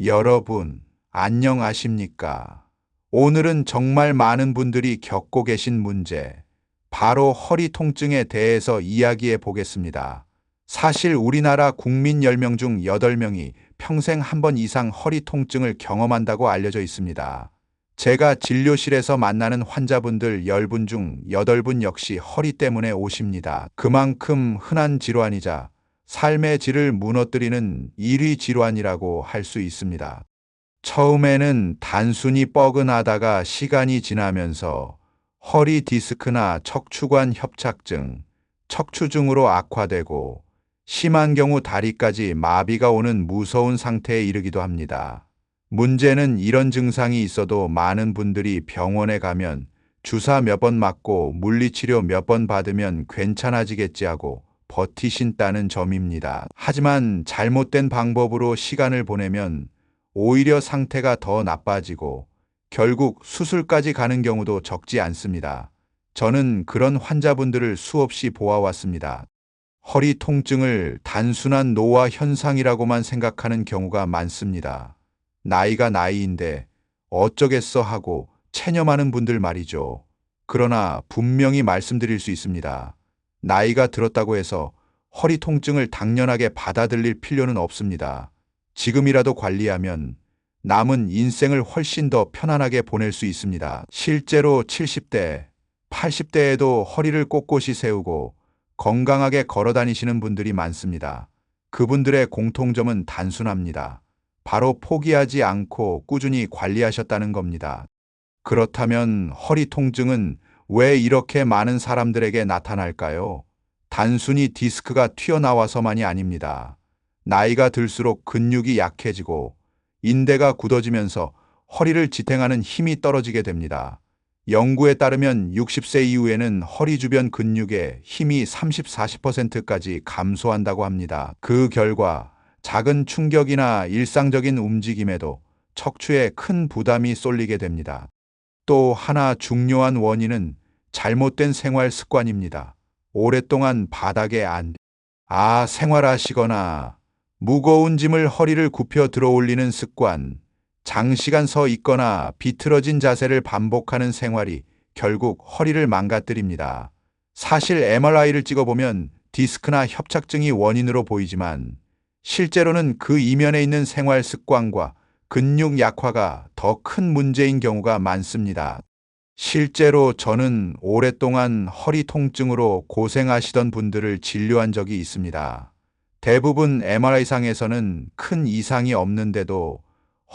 여러분, 안녕하십니까? 오늘은 정말 많은 분들이 겪고 계신 문제, 바로 허리 통증에 대해서 이야기해 보겠습니다. 사실 우리나라 국민 10명 중 8명이 평생 한 번 이상 허리 통증을 경험한다고 알려져 있습니다. 제가 진료실에서 만나는 환자분들 10분 중 8분 역시 허리 때문에 오십니다. 그만큼 흔한 질환이자 삶의 질을 무너뜨리는 1위 질환이라고 할 수 있습니다. 처음에는 단순히 뻐근하다가 시간이 지나면서 허리 디스크나 척추관 협착증, 척추증으로 악화되고 심한 경우 다리까지 마비가 오는 무서운 상태에 이르기도 합니다. 문제는 이런 증상이 있어도 많은 분들이 병원에 가면 주사 몇 번 맞고 물리치료 몇 번 받으면 괜찮아지겠지 하고 버티신다는 점입니다. 하지만 잘못된 방법으로 시간을 보내면 오히려 상태가 더 나빠지고 결국 수술까지 가는 경우도 적지 않습니다. 저는 그런 환자분들을 수없이 보아왔습니다. 허리 통증을 단순한 노화 현상이라고만 생각하는 경우가 많습니다. 나이가 나이인데 어쩌겠어 하고 체념하는 분들 말이죠. 그러나 분명히 말씀드릴 수 있습니다. 나이가 들었다고 해서 허리 통증을 당연하게 받아들일 필요는 없습니다. 지금이라도 관리하면 남은 인생을 훨씬 더 편안하게 보낼 수 있습니다. 실제로 70대, 80대에도 허리를 꼿꼿이 세우고 건강하게 걸어 다니시는 분들이 많습니다. 그분들의 공통점은 단순합니다. 바로 포기하지 않고 꾸준히 관리하셨다는 겁니다. 그렇다면 허리 통증은 왜 이렇게 많은 사람들에게 나타날까요? 단순히 디스크가 튀어나와서만이 아닙니다. 나이가 들수록 근육이 약해지고 인대가 굳어지면서 허리를 지탱하는 힘이 떨어지게 됩니다. 연구에 따르면 60세 이후에는 허리 주변 근육의 힘이 30-40%까지 감소한다고 합니다. 그 결과 작은 충격이나 일상적인 움직임에도 척추에 큰 부담이 쏠리게 됩니다. 또 하나 중요한 원인은 잘못된 생활 습관입니다. 오랫동안 바닥에 생활하시거나 무거운 짐을 허리를 굽혀 들어 올리는 습관, 장시간 서 있거나 비틀어진 자세를 반복하는 생활이 결국 허리를 망가뜨립니다. 사실 MRI를 찍어보면 디스크나 협착증이 원인으로 보이지만 실제로는 그 이면에 있는 생활 습관과 근육 약화가 더 큰 문제인 경우가 많습니다. 실제로 저는 오랫동안 허리 통증으로 고생하시던 분들을 진료한 적이 있습니다. 대부분 MRI상에서는 큰 이상이 없는데도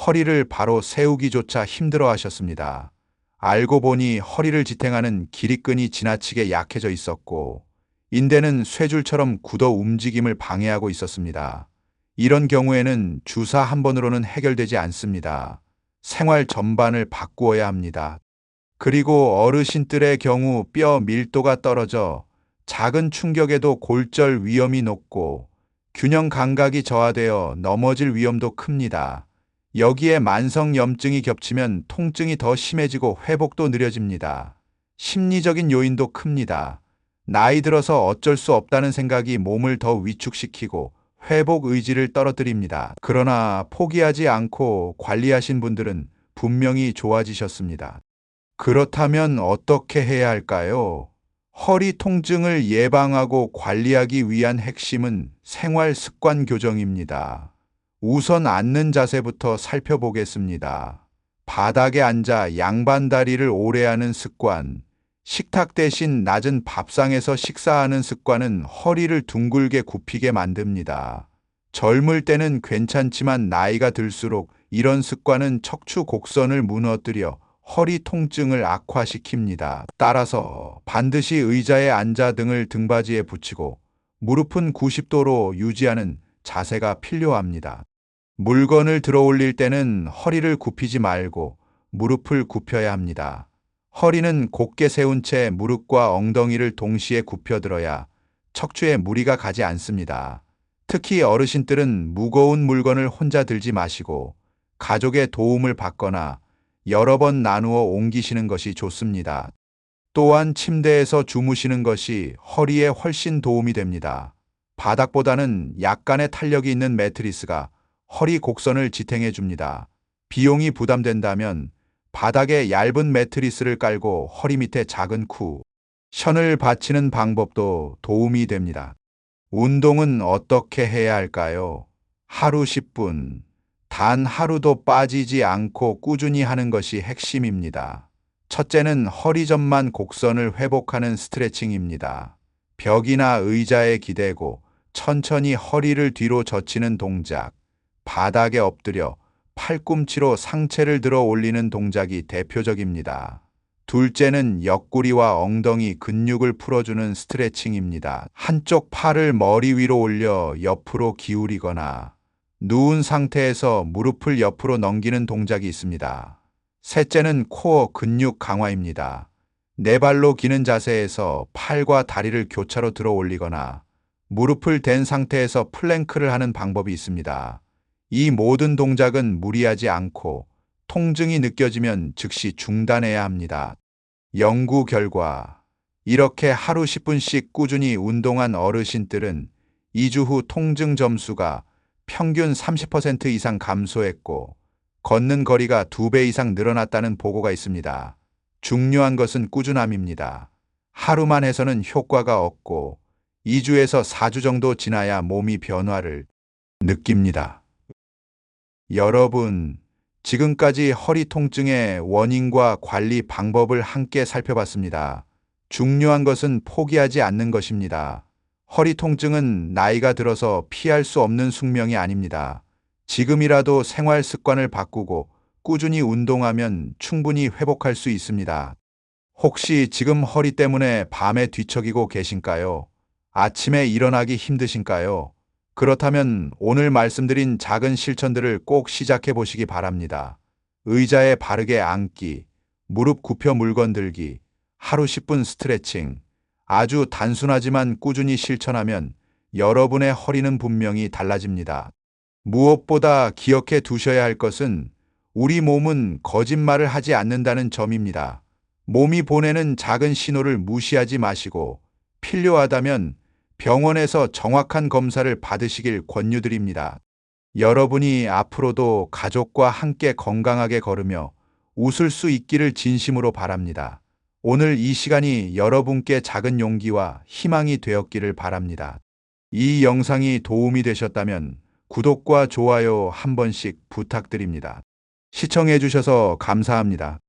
허리를 바로 세우기조차 힘들어 하셨습니다. 알고 보니 허리를 지탱하는 기립근이 지나치게 약해져 있었고, 인대는 쇠줄처럼 굳어 움직임을 방해하고 있었습니다. 이런 경우에는 주사 한 번으로는 해결되지 않습니다. 생활 전반을 바꾸어야 합니다. 그리고 어르신들의 경우 뼈 밀도가 떨어져 작은 충격에도 골절 위험이 높고 균형 감각이 저하되어 넘어질 위험도 큽니다. 여기에 만성염증이 겹치면 통증이 더 심해지고 회복도 느려집니다. 심리적인 요인도 큽니다. 나이 들어서 어쩔 수 없다는 생각이 몸을 더 위축시키고 회복 의지를 떨어뜨립니다. 그러나 포기하지 않고 관리하신 분들은 분명히 좋아지셨습니다. 그렇다면 어떻게 해야 할까요? 허리 통증을 예방하고 관리하기 위한 핵심은 생활 습관 교정입니다. 우선 앉는 자세부터 살펴보겠습니다. 바닥에 앉아 양반다리를 오래 하는 습관, 식탁 대신 낮은 밥상에서 식사하는 습관은 허리를 둥글게 굽히게 만듭니다. 젊을 때는 괜찮지만 나이가 들수록 이런 습관은 척추 곡선을 무너뜨려 허리 통증을 악화시킵니다. 따라서 반드시 의자에 앉아 등을 등받이에 붙이고 무릎은 90도로 유지하는 자세가 필요합니다. 물건을 들어 올릴 때는 허리를 굽히지 말고 무릎을 굽혀야 합니다. 허리는 곧게 세운 채 무릎과 엉덩이를 동시에 굽혀 들어야 척추에 무리가 가지 않습니다. 특히 어르신들은 무거운 물건을 혼자 들지 마시고 가족의 도움을 받거나 여러 번 나누어 옮기시는 것이 좋습니다. 또한 침대에서 주무시는 것이 허리에 훨씬 도움이 됩니다. 바닥보다는 약간의 탄력이 있는 매트리스가 허리 곡선을 지탱해 줍니다. 비용이 부담된다면 바닥에 얇은 매트리스를 깔고 허리 밑에 작은 쿠션을 받치는 방법도 도움이 됩니다. 운동은 어떻게 해야 할까요? 하루 10분, 단 하루도 빠지지 않고 꾸준히 하는 것이 핵심입니다. 첫째는 허리 전만 곡선을 회복하는 스트레칭입니다. 벽이나 의자에 기대고 천천히 허리를 뒤로 젖히는 동작, 바닥에 엎드려 팔꿈치로 상체를 들어 올리는 동작이 대표적입니다. 둘째는 옆구리와 엉덩이 근육을 풀어주는 스트레칭입니다. 한쪽 팔을 머리 위로 올려 옆으로 기울이거나 누운 상태에서 무릎을 옆으로 넘기는 동작이 있습니다. 셋째는 코어 근육 강화입니다. 네 발로 기는 자세에서 팔과 다리를 교차로 들어 올리거나 무릎을 댄 상태에서 플랭크를 하는 방법이 있습니다. 이 모든 동작은 무리하지 않고 통증이 느껴지면 즉시 중단해야 합니다. 연구 결과, 이렇게 하루 10분씩 꾸준히 운동한 어르신들은 2주 후 통증 점수가 평균 30% 이상 감소했고, 걷는 거리가 2배 이상 늘어났다는 보고가 있습니다. 중요한 것은 꾸준함입니다. 하루만 해서는 효과가 없고, 2주에서 4주 정도 지나야 몸이 변화를 느낍니다. 여러분, 지금까지 허리 통증의 원인과 관리 방법을 함께 살펴봤습니다. 중요한 것은 포기하지 않는 것입니다. 허리 통증은 나이가 들어서 피할 수 없는 숙명이 아닙니다. 지금이라도 생활 습관을 바꾸고 꾸준히 운동하면 충분히 회복할 수 있습니다. 혹시 지금 허리 때문에 밤에 뒤척이고 계신가요? 아침에 일어나기 힘드신가요? 그렇다면 오늘 말씀드린 작은 실천들을 꼭 시작해 보시기 바랍니다. 의자에 바르게 앉기, 무릎 굽혀 물건 들기, 하루 10분 스트레칭. 아주 단순하지만 꾸준히 실천하면 여러분의 허리는 분명히 달라집니다. 무엇보다 기억해 두셔야 할 것은 우리 몸은 거짓말을 하지 않는다는 점입니다. 몸이 보내는 작은 신호를 무시하지 마시고 필요하다면 병원에서 정확한 검사를 받으시길 권유드립니다. 여러분이 앞으로도 가족과 함께 건강하게 걸으며 웃을 수 있기를 진심으로 바랍니다. 오늘 이 시간이 여러분께 작은 용기와 희망이 되었기를 바랍니다. 이 영상이 도움이 되셨다면 구독과 좋아요 한 번씩 부탁드립니다. 시청해 주셔서 감사합니다.